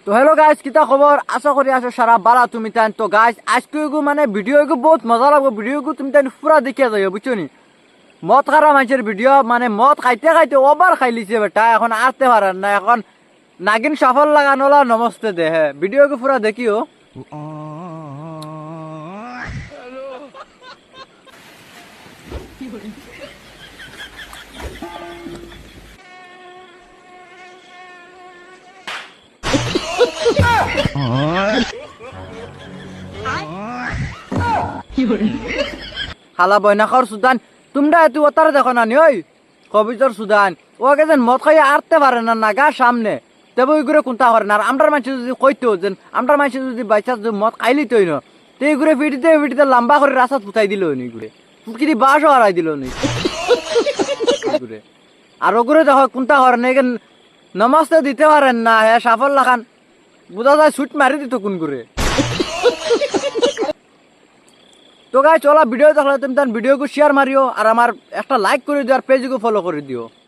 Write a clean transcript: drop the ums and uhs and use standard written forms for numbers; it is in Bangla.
তো হ্যালো গাইস, কিতা খবর? আশা করি আছো সারা বালা তুমি তাই। তো গাইস আজকে মানে ভিডিও বহুত মজা লাগবে। ভিডিও তুমি তাই পুরা দেখিয়া যাইও, বুঝছো নি? মদ খারা মানুষের ভিডিও, মানে মদ খাইতে খাইতে ওভার খাই লিছে বেটা, এখন আসতে পারেন না। এখন নাগিন সফল লাগানোলা নমস্তে দে। হ্যাঁ, ভিডিও পুরা দেখিও। হালা বয়নাখর সুদান, তোমরা এত ওতার দেখো না নি? ওই কবিতর সুদান ওকে যেন মদ খাইয়ে আরতে পারে না নাগা সামনে, তবে ওইগুলো কোনটা করে না। আর আমরার মানুষ যদি কইতো যে আমরার মানুষ যদি বাইচা যদি মদ খাইলি তৈ না, তো এইগুলো ফিটিতে ফিটিতে লম্বা করে রাস্তা ফুটাই দিল নি, ঘুরে ফুটকিরি বাসও হারাই দিল নি। আর ওগুলো দেখো কোনটা করে না, নমস্তে দিতে পারেন না। হ্যাঁ, সাফল লাগান বোঝা যায় সুট মারি দিত কোন করে। তো গাই চলা ভিডিও দেখলে তুমি তার ভিডিওকে শেয়ার মারিও, আর আমার একটা লাইক করে দিও, আর পেজকে ফলো করে দিও।